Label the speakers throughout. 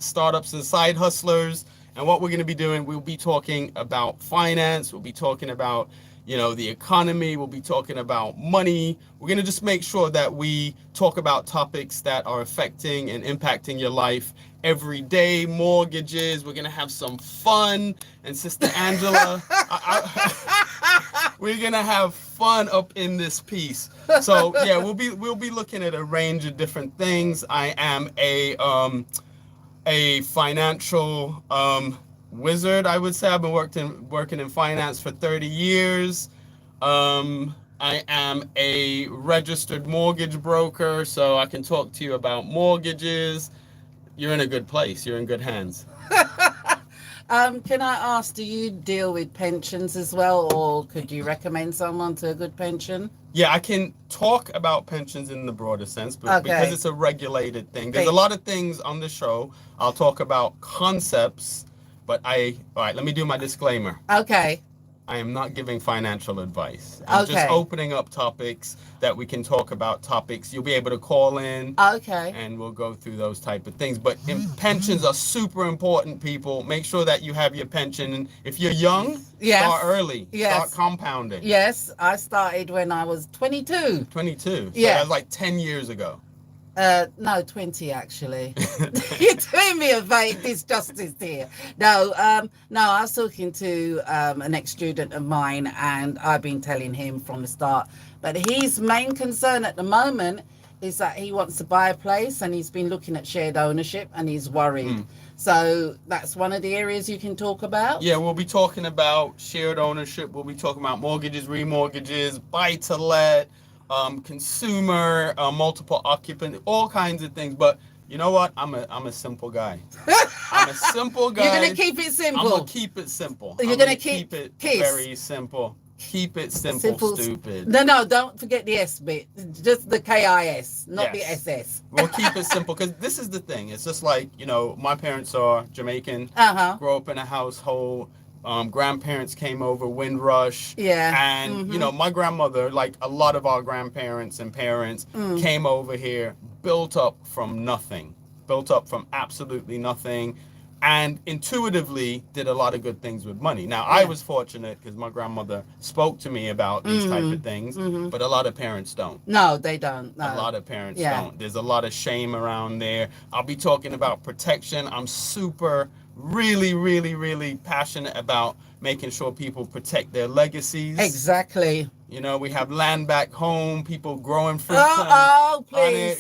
Speaker 1: startups and side hustlers. And what we're going to be doing, we'll be talking about finance. We'll be talking about, the economy. We'll be talking about money. We're going to just make sure that we talk about topics that are affecting and impacting your life every day. Mortgages. We're going to have some fun. And Sister Angela, we're going to have fun up in this piece. So yeah, we'll be looking at a range of different things. I am a financial wizard, I would say. I've been working in finance for 30 years. I am a registered mortgage broker, so I can talk to you about mortgages. You're in a good place. You're in good hands.
Speaker 2: Can I ask, do you deal with pensions as well, or could you recommend someone to a good pension?
Speaker 1: Yeah, I can talk about pensions in the broader sense, but because it's a regulated thing. There's a lot of things on the show. I'll talk about concepts, but all right, let me do my disclaimer.
Speaker 2: Okay.
Speaker 1: I am not giving financial advice. I'm just opening up topics that we can talk about. Topics you'll be able to call in.
Speaker 2: Okay.
Speaker 1: And we'll go through those type of things. But pensions are super important, people. Make sure that you have your pension. And if you're young, start early. Start compounding.
Speaker 2: Yes, I started when I was 22.
Speaker 1: 22. So that was like 10 years ago.
Speaker 2: No, 20 actually. You're doing me a disjustice here. No, I was talking to an ex-student of mine, and I've been telling him from the start. But his main concern at the moment is that he wants to buy a place, and he's been looking at shared ownership, and he's worried. So that's one of the areas you can talk about. Yeah,
Speaker 1: we'll be talking about shared ownership. We'll be talking about mortgages, remortgages, buy-to-let, consumer, multiple occupant, all kinds of things. But you know what? I'm a simple guy. I'm a simple guy.
Speaker 2: You're gonna keep it simple.
Speaker 1: I'm gonna keep it simple.
Speaker 2: You're gonna keep
Speaker 1: it very simple. Keep it simple, stupid.
Speaker 2: No, don't forget the S bit. Just the KIS, not the SS.
Speaker 1: We'll keep it simple, because this is the thing. It's just like, my parents are Jamaican. Grew up in a household. Grandparents came over, Windrush. And, my grandmother, like a lot of our grandparents and parents, came over here, built up from nothing, built up from absolutely nothing, and intuitively did a lot of good things with money. Now, I was fortunate because my grandmother spoke to me about these type of things, but a lot of parents don't.
Speaker 2: No, they don't. No.
Speaker 1: A lot of parents don't. There's a lot of shame around there. I'll be talking about protection. I'm really, really, really passionate about making sure people protect their legacies.
Speaker 2: Exactly.
Speaker 1: We have land back home, people growing fruit
Speaker 2: please.
Speaker 1: on it.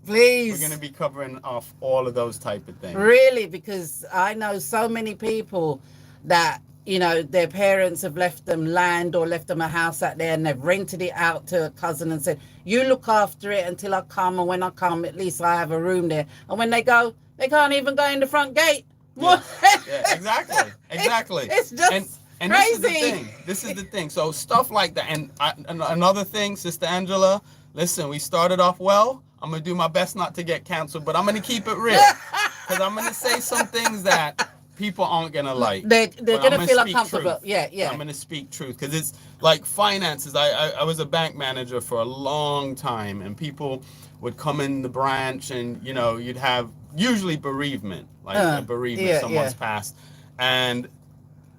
Speaker 2: Please.
Speaker 1: We're going to be covering off all of those type of things.
Speaker 2: Really, because I know so many people that, their parents have left them land or left them a house out there, and they've rented it out to a cousin and said, you look after it until I come, and when I come, at least I have a room there. And when they go, they can't even go in the front gate.
Speaker 1: Exactly.
Speaker 2: It's just
Speaker 1: and
Speaker 2: crazy.
Speaker 1: This is the thing. So stuff like that. And another thing, Sister Angela, listen, we started off well. I'm going to do my best not to get canceled, but I'm going to keep it real. Because I'm going to say some things that people aren't going to like.
Speaker 2: They're going to feel uncomfortable.
Speaker 1: Yeah. I'm going to speak truth. Because it's like finances. I was a bank manager for a long time, and people would come in the branch, and, you'd have usually bereavement, like a bereavement, someone's passed. And,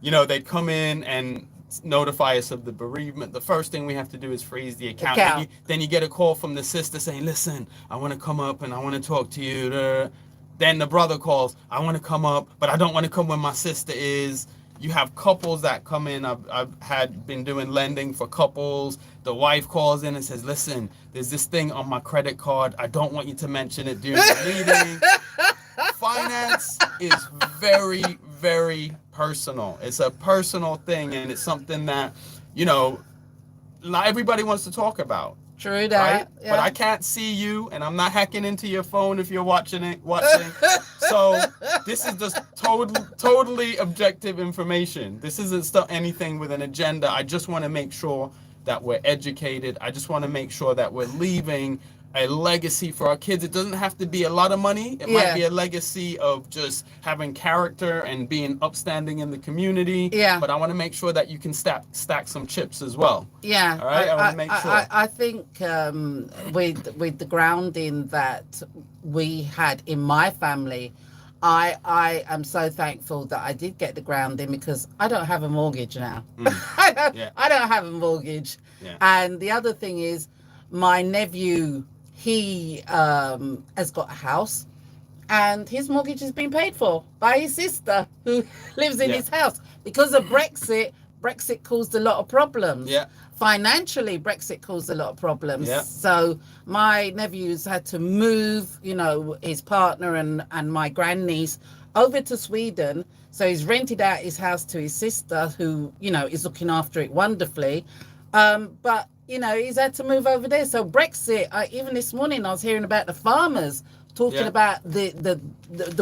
Speaker 1: they'd come in and notify us of the bereavement. The first thing we have to do is freeze the account. Then you get a call from the sister saying, listen, I want to come up and I want to talk to you. Then the brother calls, I want to come up, but I don't want to come where my sister is. You have couples that come in. I've been doing lending for couples. The wife calls in and says, listen, there's this thing on my credit card. I don't want you to mention it during the meeting. Finance is very, very personal. It's a personal thing, and it's something that, not everybody wants to talk about.
Speaker 2: True that.
Speaker 1: Right? Yeah. But I can't see you, and I'm not hacking into your phone if you're watching. So this is just totally objective information. This isn't anything with an agenda. I just want to make sure that we're educated. I just want to make sure that we're leaving a legacy for our kids. It doesn't have to be a lot of money. It might be a legacy of just having character and being upstanding in the community.
Speaker 2: Yeah.
Speaker 1: But I want to make sure that you can stack some chips as well.
Speaker 2: Yeah.
Speaker 1: All right. I want to make sure.
Speaker 2: I think with the grounding that we had in my family, I am so thankful that I did get the grounding, because I don't have a mortgage now. I don't have a mortgage.
Speaker 1: Yeah.
Speaker 2: And the other thing is, my nephew, he has got a house, and his mortgage has been paid for by his sister, who lives in his house. Because of Brexit caused a lot of problems.
Speaker 1: Yeah.
Speaker 2: Financially, Brexit caused a lot of problems.
Speaker 1: Yeah.
Speaker 2: So my nephew's had to move, his partner and my grandniece over to Sweden. So he's rented out his house to his sister, who, is looking after it wonderfully. But, he's had to move over there. So Brexit, even this morning, I was hearing about the farmers talking about the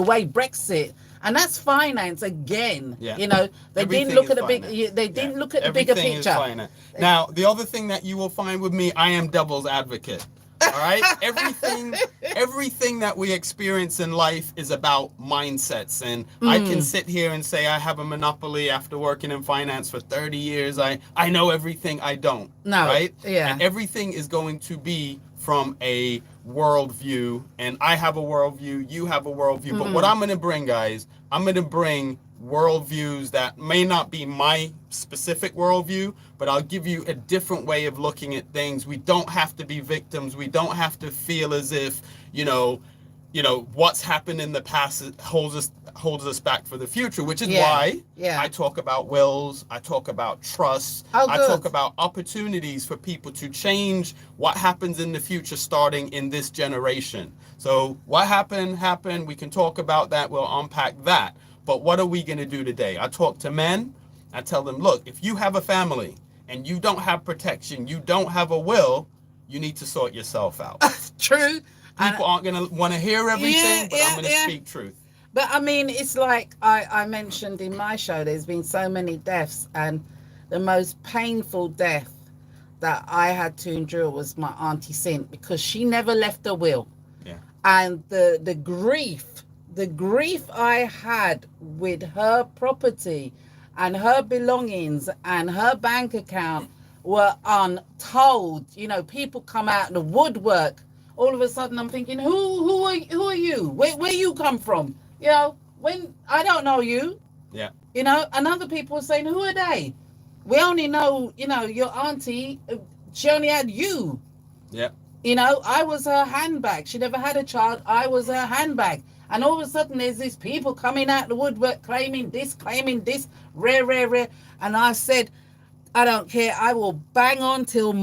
Speaker 2: way Brexit, and that's finance again.
Speaker 1: Yeah.
Speaker 2: They didn't look at the big. They didn't look at the bigger picture.
Speaker 1: Now, the other thing that you will find with me, I am devil's advocate. All right, everything that we experience in life is about mindsets, and I can sit here and say I have a monopoly after working in finance for 30 years. I know everything. I don't.
Speaker 2: No.
Speaker 1: Right.
Speaker 2: Yeah.
Speaker 1: And everything is going to be from a worldview, and I have a worldview, you have a worldview. But what I'm going to bring, guys, I'm going to bring worldviews that may not be my specific worldview, but I'll give you a different way of looking at things. We don't have to be victims. We don't have to feel as if, what's happened in the past holds us back for the future, which is why I talk about wills, I talk about trusts, I talk about opportunities for people to change what happens in the future starting in this generation. So what happened, we can talk about that, we'll unpack that. But what are we going to do today? I talk to men, I tell them, look, if you have a family and you don't have protection, you don't have a will, you need to sort yourself out.
Speaker 2: True.
Speaker 1: People aren't going to want to hear everything, but I'm going to speak truth.
Speaker 2: But I mean, it's like I mentioned in my show, there's been so many deaths, and the most painful death that I had to endure was my Auntie Cint, because she never left a will.
Speaker 1: Yeah.
Speaker 2: And the grief I had with her property and her belongings and her bank account were untold. People come out in the woodwork. All of a sudden, I'm thinking, who are you? Where you come from? When I don't know you.
Speaker 1: Yeah.
Speaker 2: And other people were saying, who are they? We only know, your auntie. She only had you.
Speaker 1: Yeah.
Speaker 2: I was her handbag. She never had a child. I was her handbag. And all of a sudden, there's these people coming out the woodwork claiming this, rare. And I said, I don't care. I will bang on till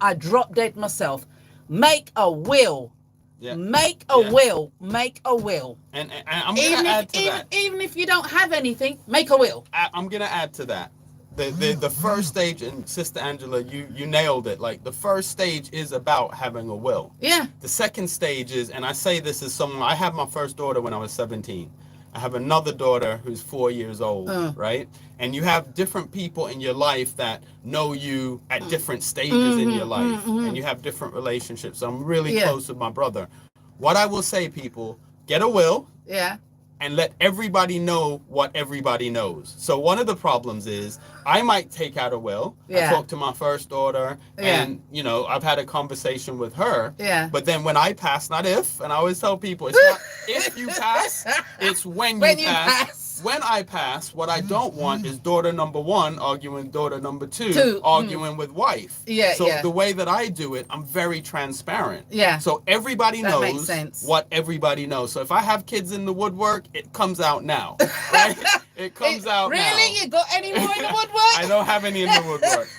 Speaker 2: I drop dead myself. Make a will. Yeah. Make a will. Make a will.
Speaker 1: And I'm going to add to that.
Speaker 2: Even if you don't have anything, make a will.
Speaker 1: I'm going to add to that. The first stage, and Sister Angela, you nailed it. Like, the first stage is about having a will.
Speaker 2: Yeah.
Speaker 1: The second stage is, and I say this as someone, I had my first daughter when I was 17. I have another daughter who's 4 years old, right? And you have different people in your life that know you at different stages in your life, and you have different relationships. So I'm really close with my brother. What I will say, people, get a will.
Speaker 2: Yeah.
Speaker 1: And let everybody know what everybody knows. So one of the problems is I might take out a will. I talk to my first daughter, and I've had a conversation with her.
Speaker 2: Yeah.
Speaker 1: But then when I pass, not if, and I always tell people, it's not if you pass, it's when you pass. When I pass, what I don't want is daughter number one arguing with daughter number two arguing with wife.
Speaker 2: Yeah.
Speaker 1: So the way that I do it, I'm very transparent.
Speaker 2: Yeah.
Speaker 1: So everybody
Speaker 2: That makes
Speaker 1: knows
Speaker 2: sense.
Speaker 1: what everybody knows. So if I have kids in the woodwork, it comes out now. Right? It comes out now.
Speaker 2: Really? You got any more in the woodwork?
Speaker 1: I don't have any in the woodwork.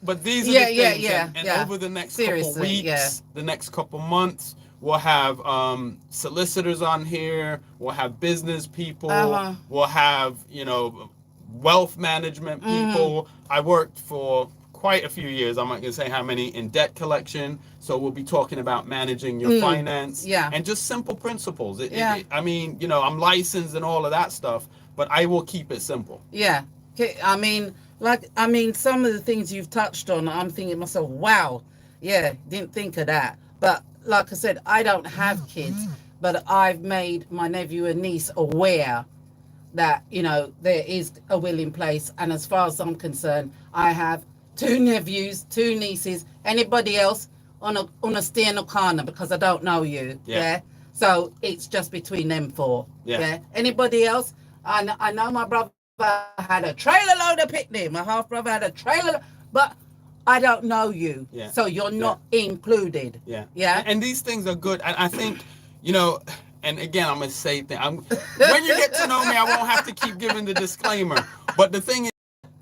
Speaker 1: But these are the things. And over the next couple weeks, the next couple months, we'll have solicitors on here. We'll have business people. We'll have, wealth management people. I worked for quite a few years. I'm not going to say how many, in debt collection. So we'll be talking about managing your finance and just simple principles. I'm licensed and all of that stuff, but I will keep it simple.
Speaker 2: Yeah. I mean, some of the things you've touched on, I'm thinking to myself, wow, didn't think of that. But like I said, I don't have kids, but I've made my nephew and niece aware that, you know, there is a will in place. And as far as I'm concerned, I have 2 nephews, 2 nieces. Anybody else on a stay no corner, because I don't know you. Yeah. So it's just between them 4. Yeah. Anybody else? I know my brother had a trailer load of picnic. My half brother had a trailer, but I don't know you. Yeah. So you're not included. Yeah. Yeah.
Speaker 1: And these things are good. I think, you know, and again, I'm going to say things. When you get to know me, I won't have to keep giving the disclaimer. But the thing is,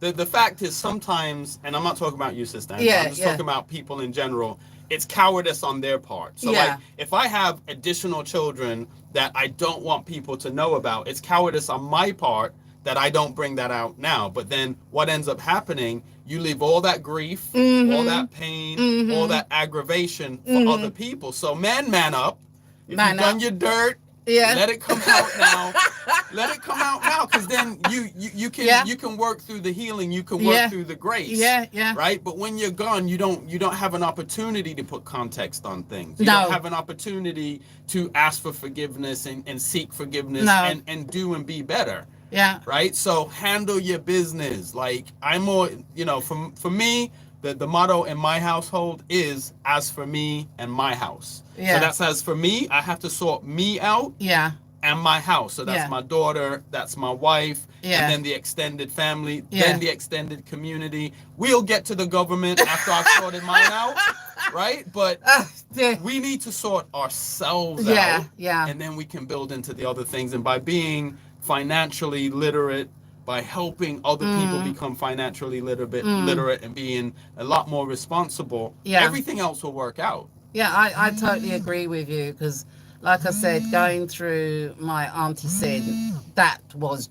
Speaker 1: the fact is sometimes, and I'm not talking about you, sister. I'm just talking about people in general. It's cowardice on their part. So like, if I have additional children that I don't want people to know about, it's cowardice on my part that I don't bring that out now. But then what ends up happening, you leave all that grief, all that pain, all that aggravation for other people. So man up. If you've done your dirt, let it come out now. Let it come out now, because then you can work through the healing. You can work through the grace. Right. But when you're gone, you don't have an opportunity to put context on things. You don't have an opportunity to ask for forgiveness and seek forgiveness and do and be better. Yeah. Right. So handle your business. Like, I'm more, you know, for me, the motto in my household is as for me and my house. Yeah. So that's as for me, I have to sort me out. Yeah. And my house. So that's my daughter, that's my wife, and then the extended family, then the extended community. We'll get to the government after I've sorted mine out. Right? But we need to sort ourselves out. Yeah. And then we can build into the other things. And by being financially literate, by helping other people become financially literate and being a lot more responsible, everything else will work out.
Speaker 2: Yeah, I totally agree with you, because like I said, going through my auntie said, that was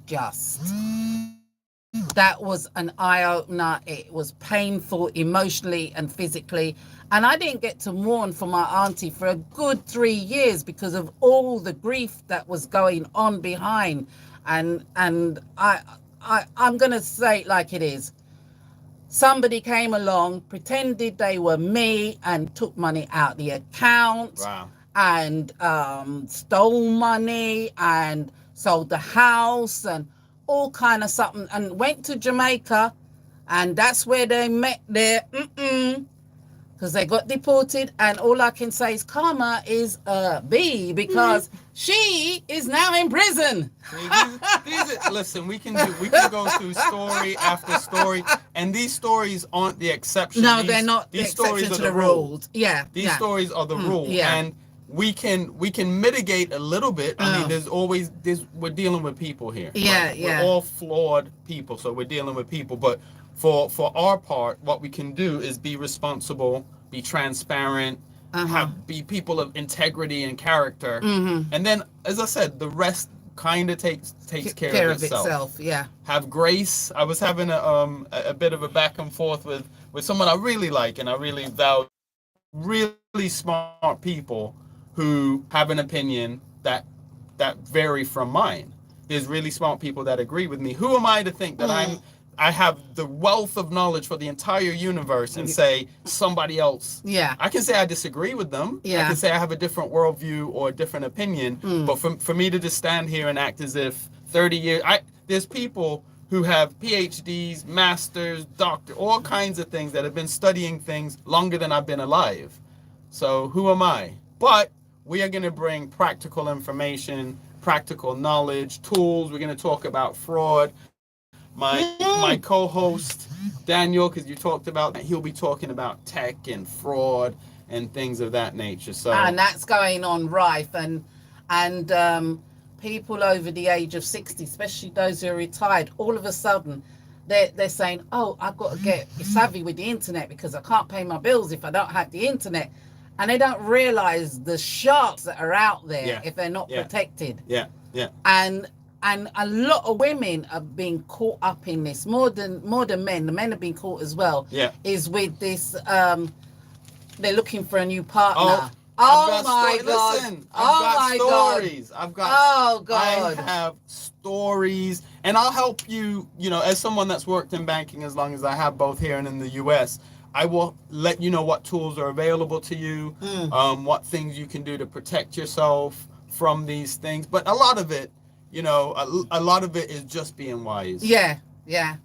Speaker 2: an eye-opener. It was painful emotionally and physically. And I didn't get to mourn for my auntie for a good 3 years because of all the grief that was going on behind. And I'm going to say it like it is. Somebody came along, pretended they were me, and took money out the account. Wow. And stole money and sold the house and all kind of something, and went to Jamaica, and that's where they met their because they got deported. And all I can say is karma is a B, because she is now in prison.
Speaker 1: Listen, we can go through story after story, and these stories aren't the exception.
Speaker 2: No, they're not. These stories are the rules. Yeah,
Speaker 1: these stories are the rule. Yeah. And we can mitigate a little bit. I mean, we're dealing with people here. Yeah, right? We're all flawed people, so we're dealing with people. But for our part, what we can do is be responsible, be transparent, be people of integrity and character, and then, as I said, the rest kind of takes care of itself. Yeah. Have grace. I was having a bit of a back and forth with someone I really like and I really value. Really smart people who have an opinion that vary from mine. There's really smart people that agree with me. Who am I to think that I have the wealth of knowledge for the entire universe and say somebody else? Yeah. I can say I disagree with them. Yeah. I can say I have a different worldview or a different opinion. But for me to just stand here and act as if 30 years, there's people who have PhDs, masters, doctor, all kinds of things that have been studying things longer than I've been alive. So who am I? But we are going to bring practical information, practical knowledge, tools. We're going to talk about fraud. My co-host, Daniel, because you talked about that, he'll be talking about tech and fraud and things of that nature. So,
Speaker 2: and that's going on rife, and people over the age of 60, especially those who are retired, all of a sudden they're saying, oh, I've got to get savvy with the internet because I can't pay my bills if I don't have the internet. And they don't realize the sharks that are out there if they're not protected. Yeah, yeah. And a lot of women are being caught up in this more than men. The men have been caught as well. Yeah. Is with this, they're looking for a new partner. Oh my God.
Speaker 1: Listen, I've got stories. I have stories. And I'll help you, as someone that's worked in banking as long as I have, both here and in the US, I will let you know what tools are available to you, what things you can do to protect yourself from these things. But a lot of it, you know, a lot of it is just being wise.
Speaker 2: Yeah.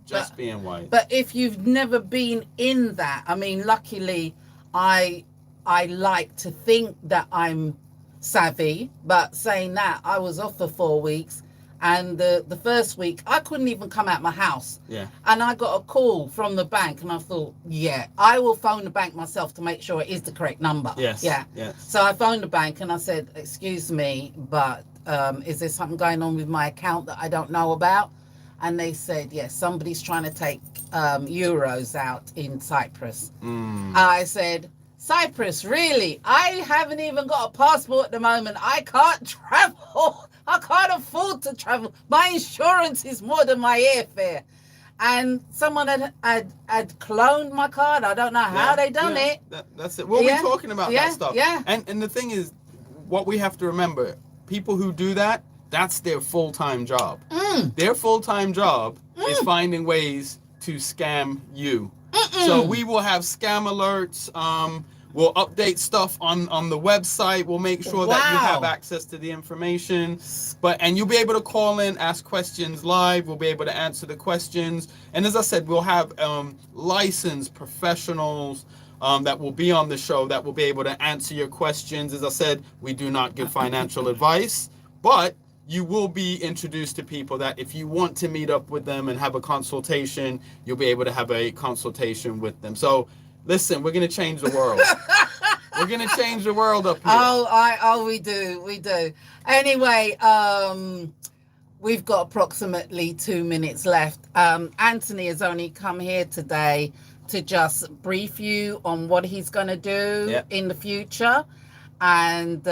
Speaker 1: Just being wise.
Speaker 2: But if you've never been in that, I mean, luckily, I like to think that I'm savvy. But saying that, I was off for 4 weeks. And the first week, I couldn't even come out my house.
Speaker 1: Yeah.
Speaker 2: And I got a call from the bank, and I thought, yeah, I will phone the bank myself to make sure it is the correct number.
Speaker 1: Yes.
Speaker 2: Yeah.
Speaker 1: Yes.
Speaker 2: So I phoned the bank, and I said, excuse me, but is there something going on with my account that I don't know about? And they said, yes, somebody's trying to take euros out in Cyprus. I said, Cyprus, really? I haven't even got a passport at the moment. I can't travel. I can't afford to travel. My insurance is more than my airfare. And someone had cloned my card. I don't know how they done it.
Speaker 1: That's it. We'll be talking about that stuff.
Speaker 2: Yeah.
Speaker 1: And the thing is, what we have to remember, people who do that, that's their full-time job. Their full-time job is finding ways to scam you. So we will have scam alerts. We'll update stuff on the website. We'll make sure that you have access to the information. And you'll be able to call in, ask questions live. We'll be able to answer the questions. And as I said, we'll have licensed professionals that will be on the show that will be able to answer your questions. As I said, we do not give financial advice, but you will be introduced to people that if you want to meet up with them and have a consultation, you'll be able to have a consultation with them. So listen, we're going to change the world. We're going to change the world up here.
Speaker 2: We do. Anyway, we've got approximately 2 minutes left. Anthony has only come here today to just brief you on what he's going to do in the future. And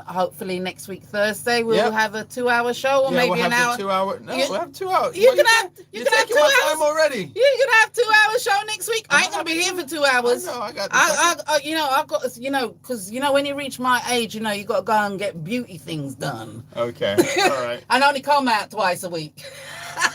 Speaker 2: hopefully next week, Thursday, we'll have a 2-hour show, or maybe an hour.
Speaker 1: We'll have 2 hours.
Speaker 2: You can have 2 hours.
Speaker 1: Time already.
Speaker 2: You can have 2-hour show next week. I ain't gonna be here for 2 hours.
Speaker 1: I got.
Speaker 2: I've got, because when you reach my age, you got to go and get beauty things done.
Speaker 1: Okay. All right.
Speaker 2: And only come out twice a week.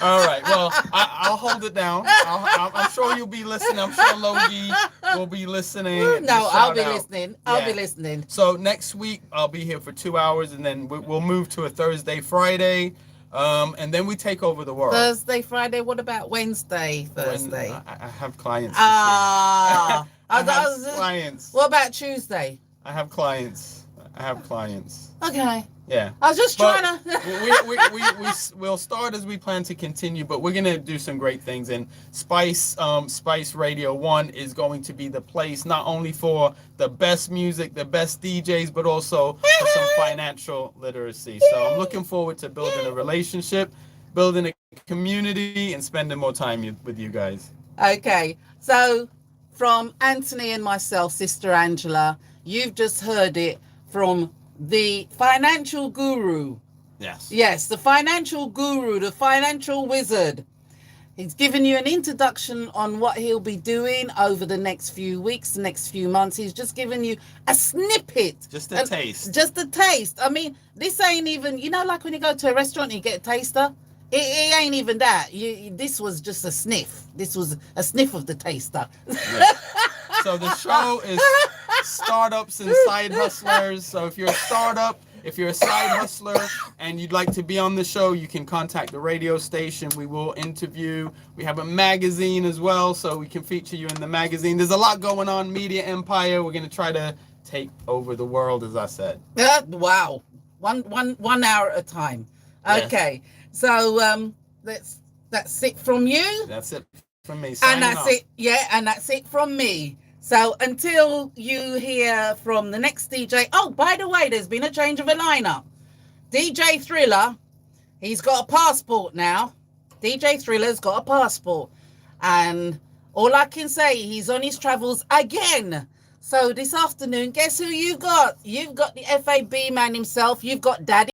Speaker 1: All right. Well, I'll hold it down. I'm sure you'll be listening. I'm sure Logie will be listening.
Speaker 2: No, I'll be listening. I'll be listening.
Speaker 1: So next week I'll be here for 2 hours, and then we'll move to a Thursday, Friday, and then we take over the world.
Speaker 2: Thursday, Friday. What about Wednesday, Thursday?
Speaker 1: I have clients.
Speaker 2: I
Speaker 1: have clients.
Speaker 2: What about Tuesday?
Speaker 1: I have clients.
Speaker 2: Okay.
Speaker 1: Yeah.
Speaker 2: I was just trying to.
Speaker 1: We'll start as we plan to continue, but we're gonna do some great things. And Spice Radio 1 is going to be the place not only for the best music, the best DJs, but also for some financial literacy. So I'm looking forward to building a relationship, building a community, and spending more time with you guys.
Speaker 2: Okay. So from Anthony and myself, Sister Angela, you've just heard it from the financial guru. Yes, the financial guru, the financial wizard. He's given you an introduction on what he'll be doing over the next few weeks, the next few months. He's just given you a snippet.
Speaker 1: Just a taste.
Speaker 2: Just a taste. I mean, this ain't even, like when you go to a restaurant and you get a taster? It ain't even that. This was just a sniff. This was a sniff of the taster.
Speaker 1: Yeah. So the show is startups and side hustlers. So if you're a startup, if you're a side hustler and you'd like to be on the show, you can contact the radio station. We will interview. We have a magazine as well, so we can feature you in the magazine. There's a lot going on, media empire. We're going to try to take over the world, as I said.
Speaker 2: Wow. One hour at a time. Okay. Yes. So that's it from you.
Speaker 1: That's it from me.
Speaker 2: And that's it. Yeah, and that's it from me. So until you hear from the next DJ. Oh, by the way, there's been a change of a lineup. DJ Thriller, he's got a passport now. DJ Thriller's got a passport. And all I can say, he's on his travels again. So this afternoon, guess who you got? You've got the FAB man himself. You've got Daddy.